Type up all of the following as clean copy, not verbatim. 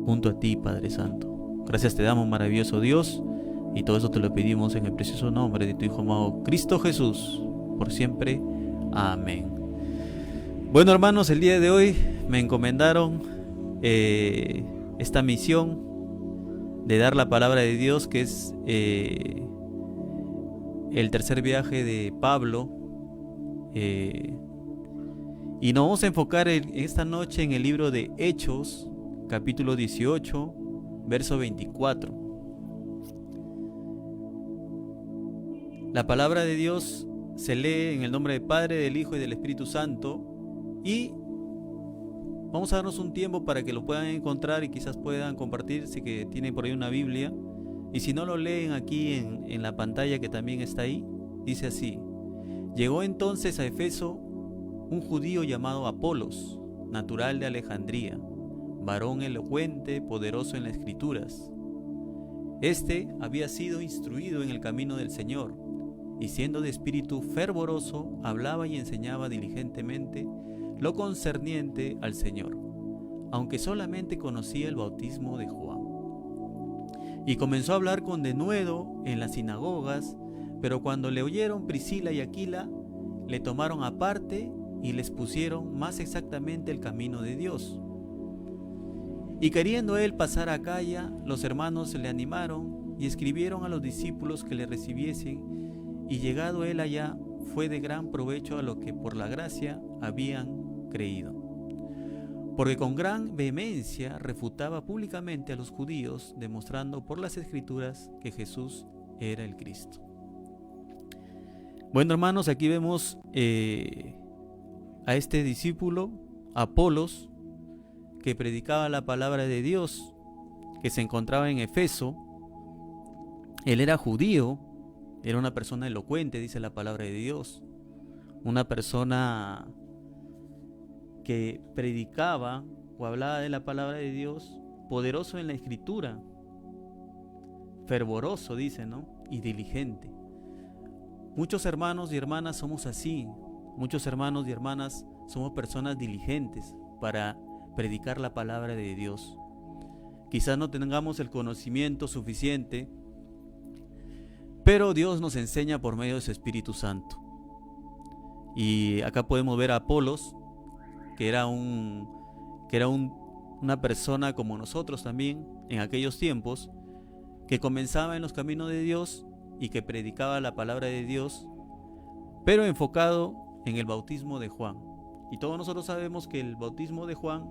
junto a ti, Padre Santo. Gracias te damos, maravilloso Dios, y todo eso te lo pedimos en el precioso nombre de tu Hijo amado Cristo Jesús, por siempre. Amén. Bueno, hermanos, el día de hoy me encomendaron esta misión de dar la palabra de Dios, que es el tercer viaje de Pablo, y nos vamos a enfocar esta noche en el libro de Hechos, capítulo 18, verso 24. La palabra de Dios se lee en el nombre del Padre, del Hijo y del Espíritu Santo, y vamos a darnos un tiempo para que lo puedan encontrar y quizás puedan compartir si que tienen por ahí una Biblia, y si no lo leen aquí en la pantalla que también está ahí. Dice así: llegó entonces a Efeso un judío llamado Apolos, natural de Alejandría, varón elocuente, poderoso en las Escrituras. Este había sido instruido en el camino del Señor, y siendo de espíritu fervoroso, hablaba y enseñaba diligentemente lo concerniente al Señor, aunque solamente conocía el bautismo de Juan. Y comenzó a hablar con denuedo en las sinagogas, pero cuando le oyeron Priscila y Aquila, le tomaron aparte y les pusieron más exactamente el camino de Dios. Y queriendo él pasar a Acaya, los hermanos le animaron y escribieron a los discípulos que le recibiesen, y llegado él allá, fue de gran provecho a los que por la gracia habían creído, porque con gran vehemencia refutaba públicamente a los judíos, demostrando por las Escrituras que Jesús era el Cristo. Bueno, hermanos, aquí vemos a este discípulo, Apolos, que predicaba la palabra de Dios, que se encontraba en Efeso. Él era judío, era una persona elocuente, dice la palabra de Dios, una persona que predicaba o hablaba de la palabra de Dios, poderoso en la Escritura, fervoroso, dice, ¿no? Y diligente. Muchos hermanos y hermanas somos así. Muchos hermanos y hermanas somos personas diligentes para predicar la palabra de Dios. Quizás no tengamos el conocimiento suficiente, pero Dios nos enseña por medio de su Espíritu Santo. Y acá podemos ver a Apolos, que era una persona como nosotros también en aquellos tiempos, que comenzaba en los caminos de Dios y que predicaba la palabra de Dios, pero enfocado en el bautismo de Juan. Y todos nosotros sabemos que el bautismo de Juan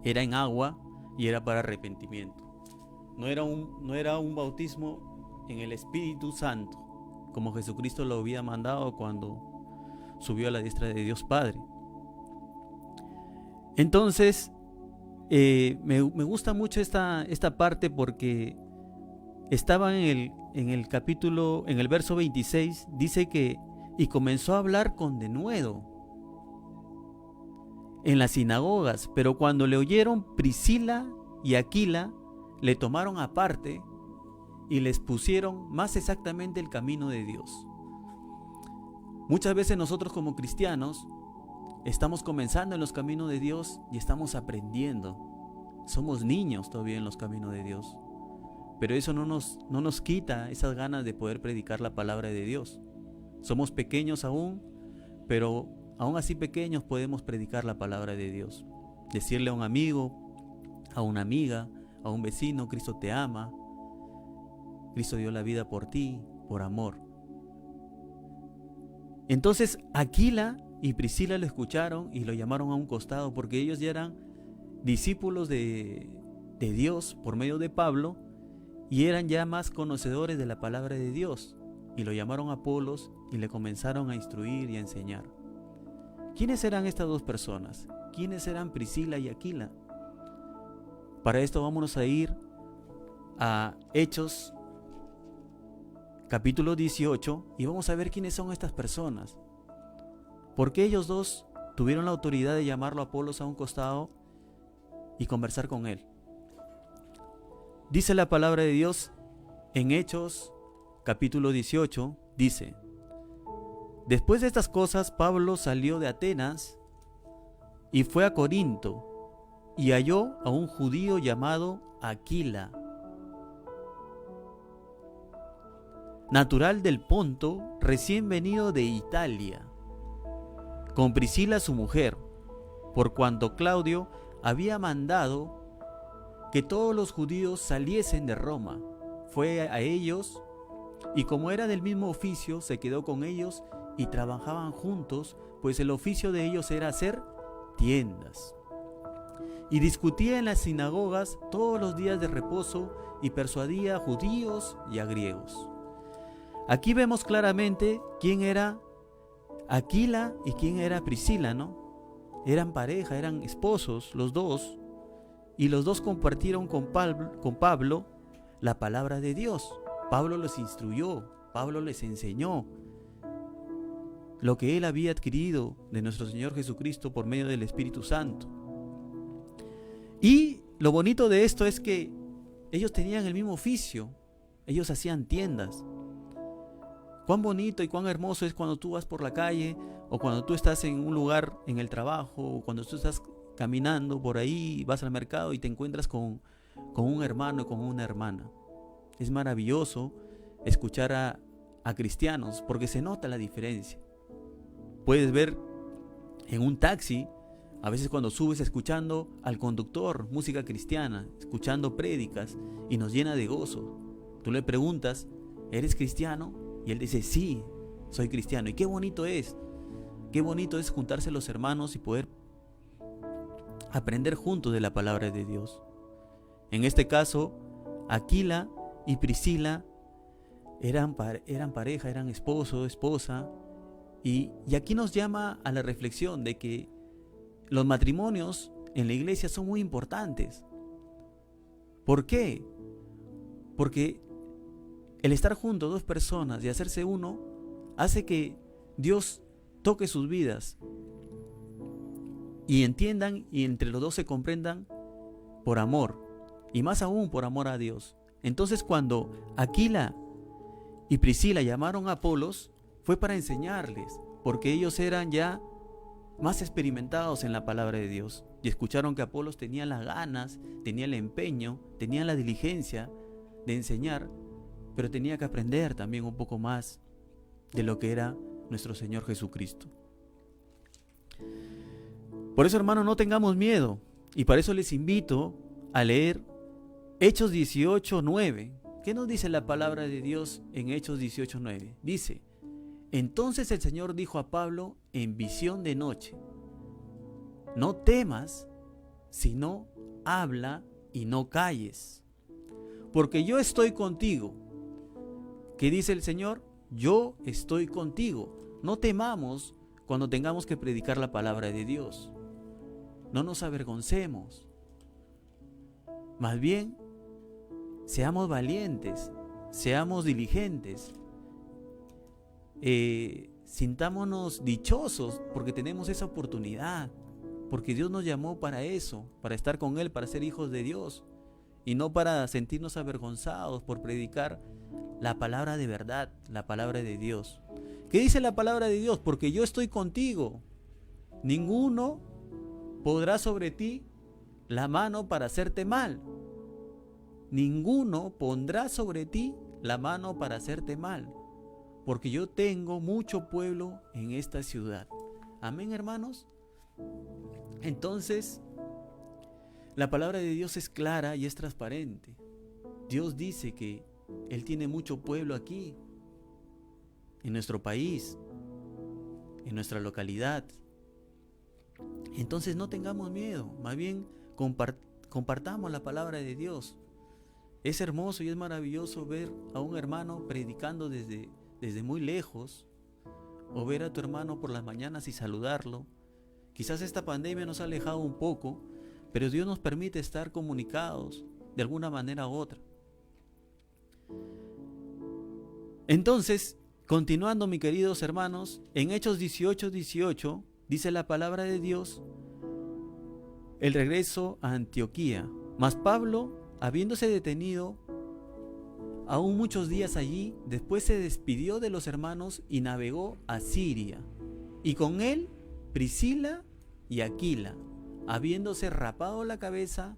era en agua y era para arrepentimiento. No era un bautismo en el Espíritu Santo, como Jesucristo lo había mandado cuando subió a la diestra de Dios Padre. Entonces, me gusta mucho esta parte, porque estaba en el capítulo, en el verso 26, dice que y comenzó a hablar con denuedo en las sinagogas, pero cuando le oyeron Priscila y Aquila, le tomaron aparte y les pusieron más exactamente el camino de Dios. Muchas veces nosotros como cristianos estamos comenzando en los caminos de Dios y estamos aprendiendo. Somos niños todavía en los caminos de Dios, pero eso no nos quita esas ganas de poder predicar la palabra de Dios. Somos pequeños aún, pero aún así pequeños podemos predicar la palabra de Dios. Decirle a un amigo, a una amiga, a un vecino: Cristo te ama, Cristo dio la vida por ti, por amor. Entonces Aquila y Priscila lo escucharon y lo llamaron a un costado, porque ellos ya eran discípulos de Dios por medio de Pablo, y eran ya más conocedores de la palabra de Dios, y lo llamaron a Apolos y le comenzaron a instruir y a enseñar. ¿Quiénes eran estas dos personas? ¿Quiénes eran Priscila y Aquila? Para esto vámonos a ir a Hechos capítulo 18 y vamos a ver quiénes son estas personas. Porque ellos dos tuvieron la autoridad de llamarlo a Apolos a un costado y conversar con él. Dice la palabra de Dios en Hechos capítulo 18, dice: después de estas cosas, Pablo salió de Atenas y fue a Corinto, y halló a un judío llamado Aquila, natural del Ponto, recién venido de Italia, con Priscila su mujer, por cuanto Claudio había mandado que todos los judíos saliesen de Roma. Fue a ellos, y como era del mismo oficio, se quedó con ellos y trabajaban juntos, pues el oficio de ellos era hacer tiendas. Y discutía en las sinagogas todos los días de reposo y persuadía a judíos y a griegos. Aquí vemos claramente quién era Aquila y quién era Priscila, ¿no? Eran pareja, eran esposos los dos, y los dos compartieron con Pablo la palabra de Dios. Pablo los instruyó, Pablo les enseñó lo que él había adquirido de nuestro Señor Jesucristo por medio del Espíritu Santo. Y lo bonito de esto es que ellos tenían el mismo oficio, ellos hacían tiendas. Cuán bonito y cuán hermoso es cuando tú vas por la calle, o cuando tú estás en un lugar en el trabajo, o cuando tú estás caminando por ahí, vas al mercado y te encuentras con un hermano y con una hermana. Es maravilloso escuchar a cristianos, porque se nota la diferencia. Puedes ver en un taxi, a veces cuando subes, escuchando al conductor música cristiana, escuchando prédicas, y nos llena de gozo. Tú le preguntas, ¿eres cristiano? Y él dice, sí, soy cristiano. Y qué bonito es juntarse los hermanos y poder aprender juntos de la palabra de Dios. En este caso, Aquila y Priscila eran pareja, eran esposo, esposa. Y aquí nos llama a la reflexión de que los matrimonios en la iglesia son muy importantes. ¿Por qué? Porque el estar juntos dos personas y hacerse uno hace que Dios toque sus vidas y entiendan, y entre los dos se comprendan por amor, y más aún por amor a Dios. Entonces, cuando Aquila y Priscila llamaron a Apolos, fue para enseñarles, porque ellos eran ya más experimentados en la palabra de Dios, y escucharon que Apolos tenía las ganas, tenía el empeño, tenía la diligencia de enseñar, pero tenía que aprender también un poco más de lo que era nuestro Señor Jesucristo. Por eso, hermanos, no tengamos miedo, y para eso les invito a leer Hechos 18:9. ¿Qué nos dice la palabra de Dios en Hechos 18:9? Dice: entonces el Señor dijo a Pablo en visión de noche: no temas, sino habla y no calles, porque yo estoy contigo. ¿Qué dice el Señor? Yo estoy contigo. No temamos cuando tengamos que predicar la palabra de Dios. No nos avergoncemos. Más bien, seamos valientes, seamos diligentes. Sintámonos dichosos porque tenemos esa oportunidad, porque Dios nos llamó para eso, para estar con Él, para ser hijos de Dios, y no para sentirnos avergonzados por predicar la palabra de verdad, la palabra de Dios. ¿Qué dice la palabra de Dios? Porque yo estoy contigo. Ninguno podrá sobre ti la mano para hacerte mal. Ninguno pondrá sobre ti la mano para hacerte mal, porque yo tengo mucho pueblo en esta ciudad. Amén, hermanos. Entonces, la palabra de Dios es clara y es transparente. Dios dice que Él tiene mucho pueblo aquí, en nuestro país, en nuestra localidad. Entonces no tengamos miedo, más bien compartamos la palabra de Dios. Es hermoso y es maravilloso ver a un hermano predicando desde muy lejos, o ver a tu hermano por las mañanas y saludarlo. Quizás esta pandemia nos ha alejado un poco, pero Dios nos permite estar comunicados de alguna manera u otra. Entonces, continuando, mis queridos hermanos, en Hechos 18:18 dice la palabra de Dios: el regreso a Antioquía. Mas Pablo, habiéndose detenido aún muchos días allí, después se despidió de los hermanos y navegó a Siria, y con él Priscila y Aquila, habiéndose rapado la cabeza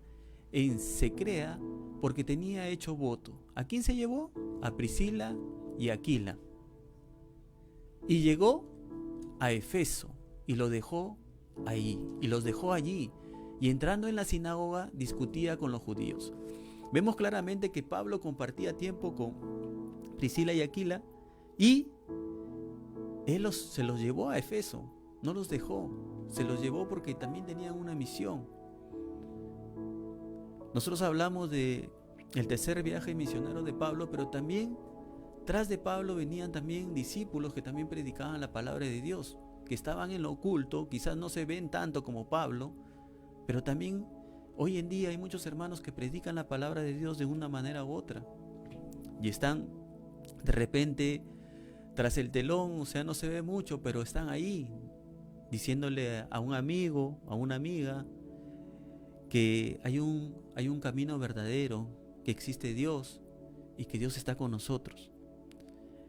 en Secrea, porque tenía hecho voto. ¿A quién se llevó? A Priscila y Aquila. Y llegó a Efeso y lo dejó ahí, y los dejó allí. Y entrando en la sinagoga discutía con los judíos. Vemos claramente que Pablo compartía tiempo con Priscila y Aquila y él se los llevó a Efeso, no los dejó, se los llevó porque también tenían una misión. Nosotros hablamos de el tercer viaje misionero de Pablo, pero también tras de Pablo venían también discípulos que también predicaban la palabra de Dios, que estaban en lo oculto, quizás no se ven tanto como Pablo, pero también hoy en día hay muchos hermanos que predican la palabra de Dios de una manera u otra y están de repente tras el telón, o sea, no se ve mucho, pero están ahí diciéndole a un amigo, a una amiga, que hay un camino verdadero, que existe Dios y que Dios está con nosotros.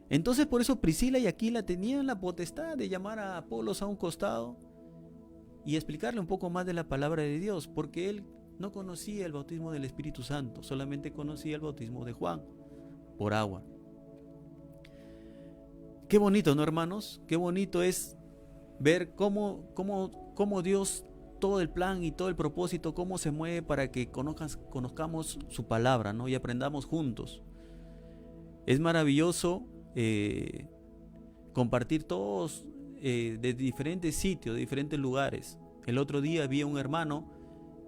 Entonces por eso Priscila y Aquila tenían la potestad de llamar a Apolos a un costado y explicarle un poco más de la palabra de Dios, porque él no conocía el bautismo del Espíritu Santo, solamente conocía el bautismo de Juan por agua. Qué bonito, ¿no, hermanos? Qué bonito es ver cómo Dios, todo el plan y todo el propósito, cómo se mueve para que conozcamos su palabra, ¿no? Y aprendamos juntos. Es maravilloso compartir todos de diferentes sitios, de diferentes lugares. El otro día vi a un hermano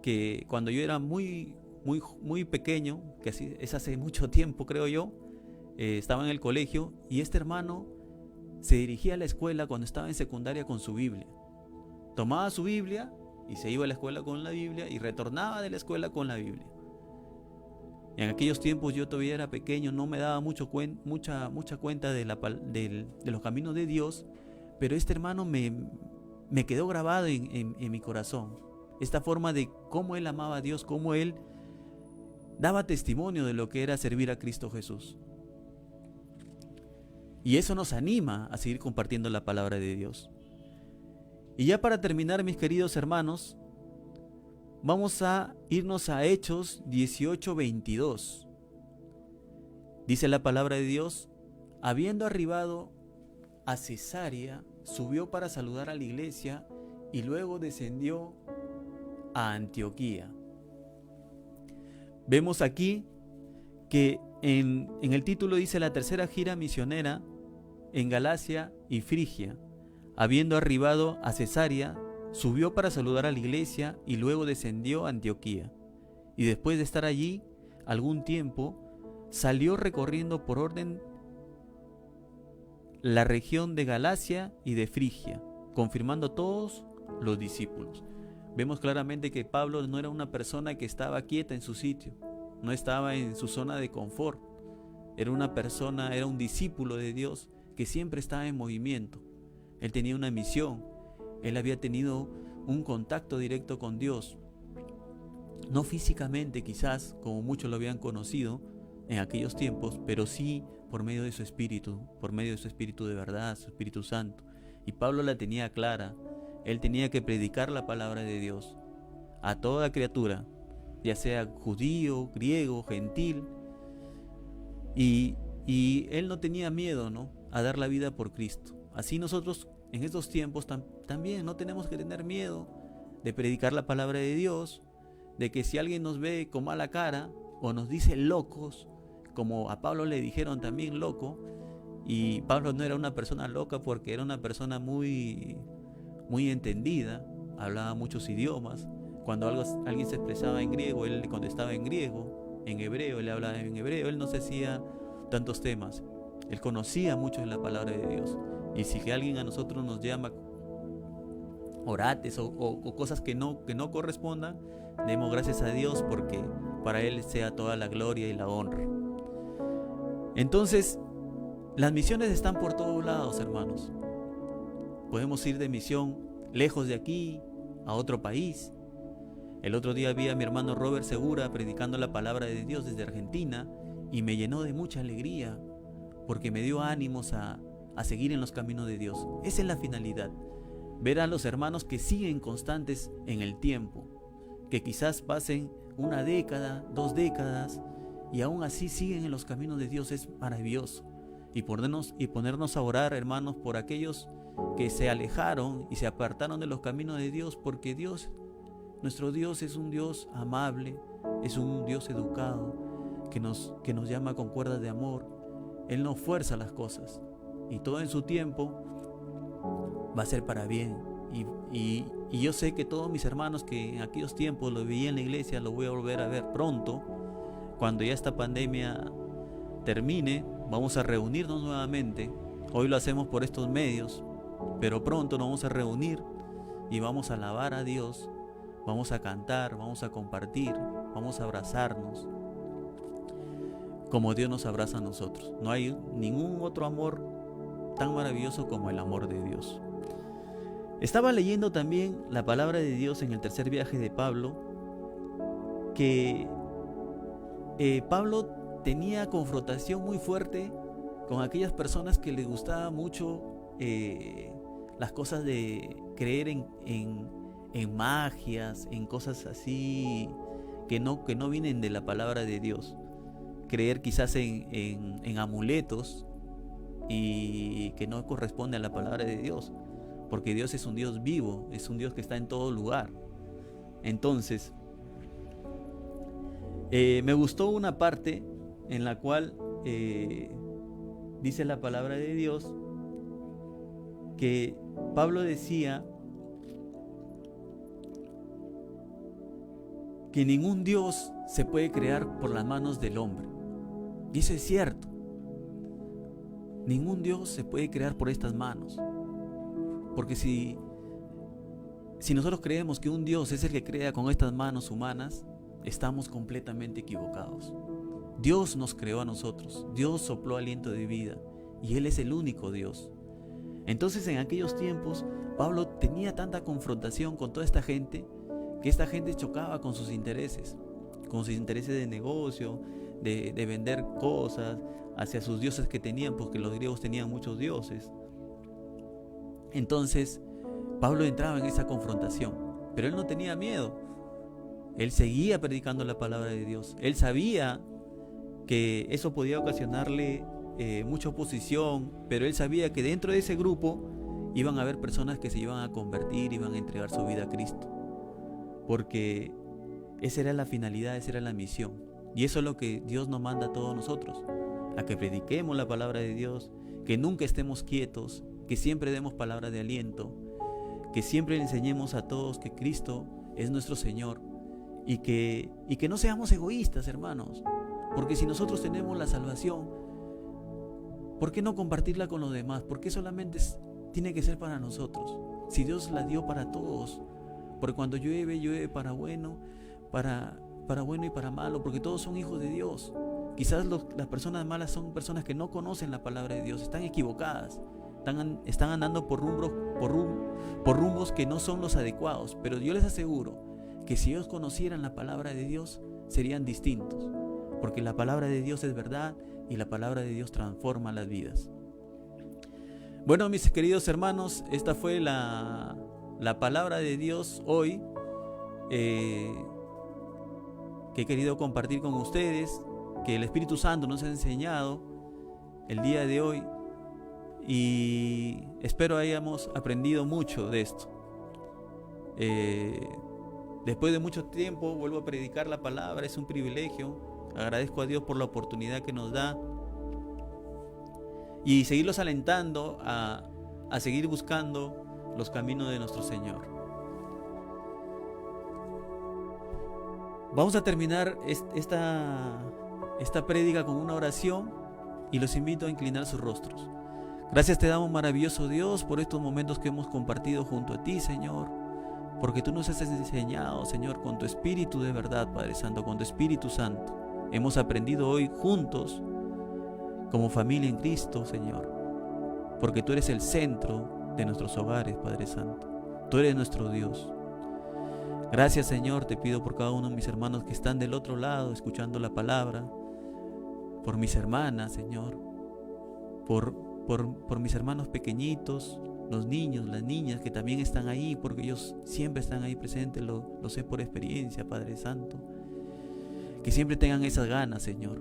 que cuando yo era muy pequeño, que es hace mucho tiempo creo yo, estaba en el colegio y este hermano se dirigía a la escuela cuando estaba en secundaria con su Biblia. Tomaba su Biblia y se iba a la escuela con la Biblia y retornaba de la escuela con la Biblia. En aquellos tiempos yo todavía era pequeño, no me daba mucha cuenta de los caminos de Dios, pero este hermano me quedó grabado en mi corazón. Esta forma de cómo él amaba a Dios, cómo él daba testimonio de lo que era servir a Cristo Jesús. Y eso nos anima a seguir compartiendo la palabra de Dios. Y ya para terminar, mis queridos hermanos, vamos a irnos a Hechos 18:22. Dice la palabra de Dios: habiendo arribado a Cesarea, subió para saludar a la iglesia y luego descendió a Antioquía. Vemos aquí que en el título dice la tercera gira misionera en Galacia y Frigia. Habiendo arribado a Cesarea, subió para saludar a la iglesia y luego descendió a Antioquía. Y después de estar allí algún tiempo, salió recorriendo por orden la región de Galacia y de Frigia, confirmando a todos los discípulos. Vemos claramente que Pablo no era una persona que estaba quieta en su sitio, no estaba en su zona de confort. Era un discípulo de Dios que siempre estaba en movimiento. Él tenía una misión, él había tenido un contacto directo con Dios, no físicamente quizás como muchos lo habían conocido en aquellos tiempos, pero sí por medio de su espíritu de verdad, su Espíritu Santo. Y Pablo la tenía clara, él tenía que predicar la palabra de Dios a toda criatura, ya sea judío, griego, gentil, y él no tenía miedo, ¿no?, a dar la vida por Cristo. Así nosotros en estos tiempos también no tenemos que tener miedo de predicar la palabra de Dios, de que si alguien nos ve con mala cara o nos dice locos, como a Pablo le dijeron también loco, y Pablo no era una persona loca porque era una persona muy entendida, hablaba muchos idiomas. Cuando alguien se expresaba en griego, él le contestaba en griego, en hebreo, él le hablaba en hebreo, él no se hacía tantos temas, él conocía mucho de la palabra de Dios. Y si alguien a nosotros nos llama orates o cosas que no correspondan, demos gracias a Dios porque para Él sea toda la gloria y la honra. Entonces, las misiones están por todos lados, hermanos. Podemos ir de misión lejos de aquí a otro país. El otro día vi a mi hermano Robert Segura predicando la palabra de Dios desde Argentina y me llenó de mucha alegría porque me dio ánimos a seguir en los caminos de Dios. Esa es la finalidad. ver a los hermanos que siguen constantes en el tiempo, que quizás pasen una década, 2 décadas, y aún así siguen en los caminos de Dios, es maravilloso. Y ponernos a orar, hermanos, por aquellos que se alejaron y se apartaron de los caminos de Dios, porque Dios, nuestro Dios, es un Dios amable, es un Dios educado, que nos llama con cuerdas de amor. Él no fuerza las cosas, y todo en su tiempo va a ser para bien. Y yo sé que todos mis hermanos que en aquellos tiempos lo veía en la iglesia, lo voy a volver a ver pronto. Cuando ya esta pandemia termine, vamos a reunirnos nuevamente. Hoy lo hacemos por estos medios, pero pronto nos vamos a reunir y vamos a alabar a Dios, vamos a cantar, vamos a compartir, vamos a abrazarnos como Dios nos abraza a nosotros. No hay ningún otro amor tan maravilloso como el amor de Dios. Estaba leyendo también la palabra de Dios en el tercer viaje de Pablo, que Pablo tenía confrontación muy fuerte con aquellas personas que les gustaba mucho las cosas de creer en magias, en cosas así que no vienen de la palabra de Dios. Creer quizás en amuletos y que no corresponde a la palabra de Dios, porque Dios es un Dios vivo, es un Dios que está en todo lugar. Entonces, me gustó una parte en la cual dice la palabra de Dios que Pablo decía que ningún Dios se puede crear por las manos del hombre. Y eso es cierto. Ningún Dios se puede crear por estas manos. Porque si nosotros creemos que un Dios es el que crea con estas manos humanas, estamos completamente equivocados. Dios nos creó a nosotros, Dios sopló aliento de vida y Él es el único Dios. Entonces, en aquellos tiempos, Pablo tenía tanta confrontación con toda esta gente, que esta gente chocaba con sus intereses de negocio, de vender cosas hacia sus dioses que tenían, porque los griegos tenían muchos dioses. Entonces, Pablo entraba en esa confrontación, pero él no tenía miedo. Él seguía predicando la palabra de Dios. Él sabía que eso podía ocasionarle mucha oposición, pero él sabía que dentro de ese grupo iban a haber personas que se iban a convertir, iban a entregar su vida a Cristo, porque esa era la finalidad, esa era la misión. Y eso es lo que Dios nos manda a todos nosotros, a que prediquemos la palabra de Dios, que nunca estemos quietos, que siempre demos palabra de aliento, que siempre le enseñemos a todos que Cristo es nuestro Señor, y que no seamos egoístas, hermanos, porque si nosotros tenemos la salvación, ¿por qué no compartirla con los demás? ¿Por qué solamente tiene que ser para nosotros? Si Dios la dio para todos, porque cuando llueve para bueno, para bueno y para malo, porque todos son hijos de Dios. Quizás las personas malas son personas que no conocen la palabra de Dios, están equivocadas, están andando por rumbos que no son los adecuados, pero yo les aseguro que si ellos conocieran la palabra de Dios, serían distintos, porque la palabra de Dios es verdad y la palabra de Dios transforma las vidas. Bueno, mis queridos hermanos, esta fue la palabra de Dios hoy, que he querido compartir con ustedes, que el Espíritu Santo nos ha enseñado el día de hoy, y espero hayamos aprendido mucho de esto. Después de mucho tiempo vuelvo a predicar la palabra, es un privilegio. Agradezco a Dios por la oportunidad que nos da y seguirlos alentando a seguir buscando los caminos de nuestro Señor. Vamos a terminar esta prédica con una oración y los invito a inclinar sus rostros. Gracias te damos, maravilloso Dios, por estos momentos que hemos compartido junto a ti, Señor, porque tú nos has enseñado, Señor, con tu Espíritu de verdad, Padre Santo, con tu Espíritu Santo. Hemos aprendido hoy juntos, como familia en Cristo, Señor, porque tú eres el centro de nuestros hogares, Padre Santo. Tú eres nuestro Dios. Gracias, Señor, te pido por cada uno de mis hermanos que están del otro lado escuchando la palabra, por mis hermanas, Señor, por mis hermanos pequeñitos, los niños, las niñas que también están ahí, porque ellos siempre están ahí presentes, lo sé por experiencia, Padre Santo. Que siempre tengan esas ganas, Señor.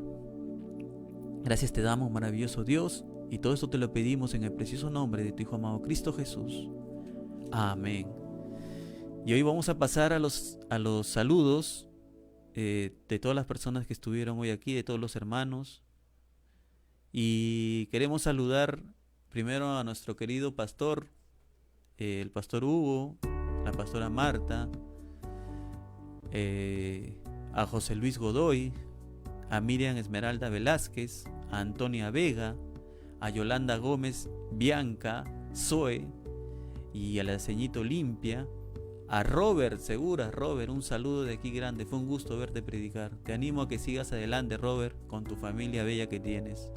Gracias te damos, maravilloso Dios, y todo esto te lo pedimos en el precioso nombre de tu Hijo amado Cristo Jesús. Amén. Y hoy vamos a pasar a los saludos de todas las personas que estuvieron hoy aquí, de todos los hermanos. Y queremos saludar primero a nuestro querido pastor, el pastor Hugo, la pastora Marta, a José Luis Godoy, a Miriam Esmeralda Velázquez, a Antonia Vega, a Yolanda Gómez, Bianca, Zoe y a la ceñita Olimpia, a Robert Segura. Robert, un saludo de aquí grande, fue un gusto verte predicar. Te animo a que sigas adelante, Robert, con tu familia bella que tienes.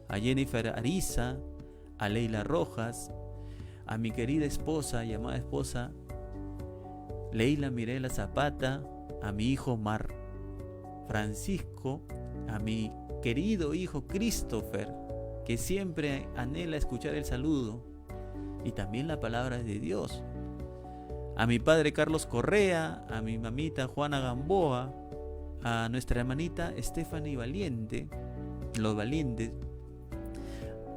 A Jennifer Ariza, a Leila Rojas, a mi querida esposa y amada esposa Leila Mirela Zapata, a mi hijo Mar Francisco, a mi querido hijo Christopher, que siempre anhela escuchar el saludo y también la palabra de Dios, a mi padre Carlos Correa, a mi mamita Juana Gamboa, a nuestra hermanita Stephanie Valiente, los valientes,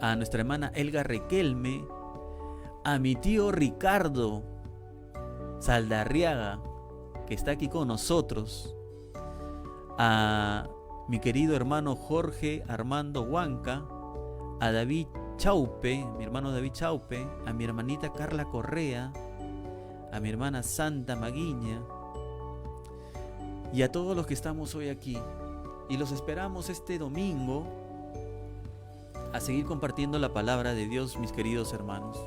a nuestra hermana Elga Requelme, a mi tío Ricardo Saldarriaga, que está aquí con nosotros, a mi querido hermano Jorge Armando Huanca, a David Chaupe, mi hermano David Chaupe, a mi hermanita Carla Correa, a mi hermana Santa Maguiña y a todos los que estamos hoy aquí. Y los esperamos este domingo a seguir compartiendo la palabra de Dios, mis queridos hermanos.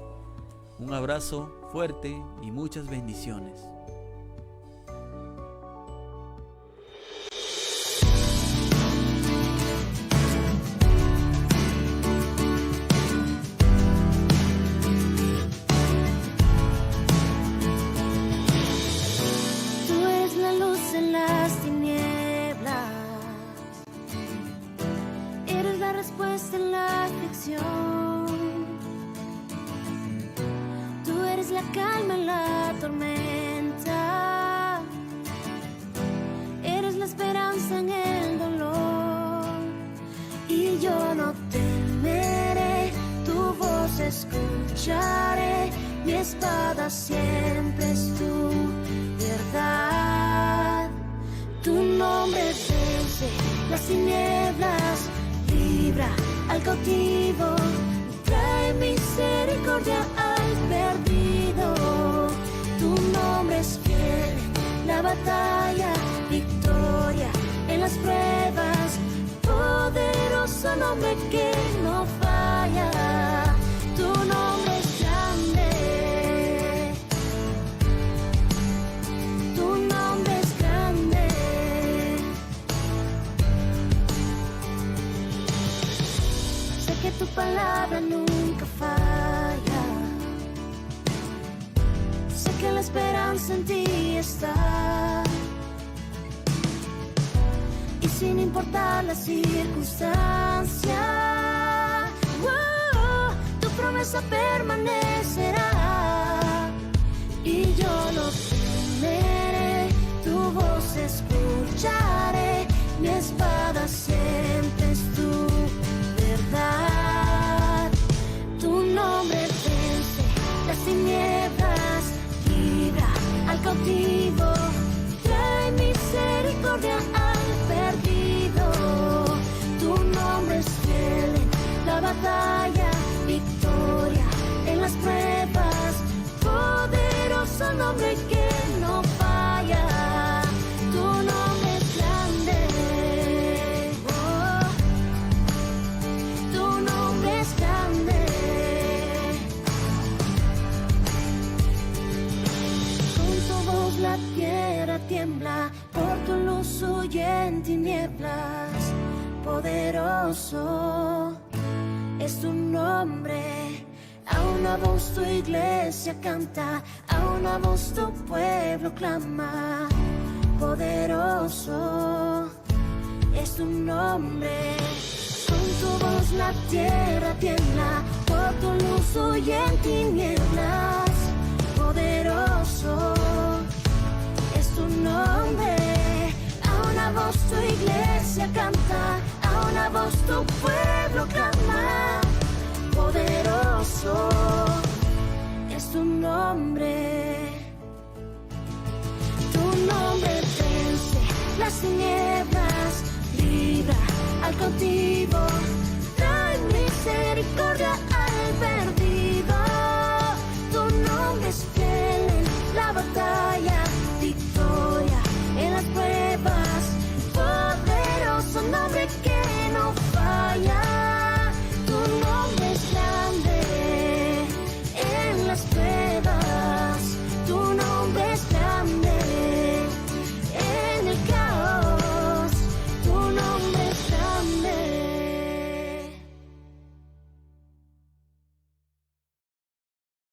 Un abrazo fuerte y muchas bendiciones. Tú eres la luz en las tinieblas, eres la respuesta en la aflicción. Tú eres la calma en la tormenta, eres la esperanza en el dolor. Y yo no temeré, tu voz escucharé, mi espada siempre es tu verdad. Tu nombre vence las tinieblas, libra al cautivo, trae misericordia al perdido. Tu nombre es fiel, la batalla, victoria en las pruebas, poderoso nombre que no falla. Tu nombre es grande, tu nombre es grande. Sé que tu palabra nunca falla, sé que la esperanza en ti está. Y sin importar la circunstancia, tu promesa permanecerá. Y yo no temeré, tu voz escucharé, mi espada siempre es tu verdad. Tu nombre vence las tinieblas, libra al cautivo, trae misericordia al perdido. Tu nombre es fiel en la batalla, victoria en las pruebas, poderoso nombre que no falla. Tu nombre es grande, oh, tu nombre es grande. Con tu voz la tierra tiembla, por tu luz huye en tinieblas. Poderoso es tu nombre, a una voz tu iglesia canta, a una voz tu pueblo clama. Poderoso es tu nombre, con tu voz la tierra tiembla, por tu luz hoy en tinieblas. Poderoso es tu nombre. A una voz tu iglesia canta, a una voz tu pueblo clama. Poderoso es tu nombre.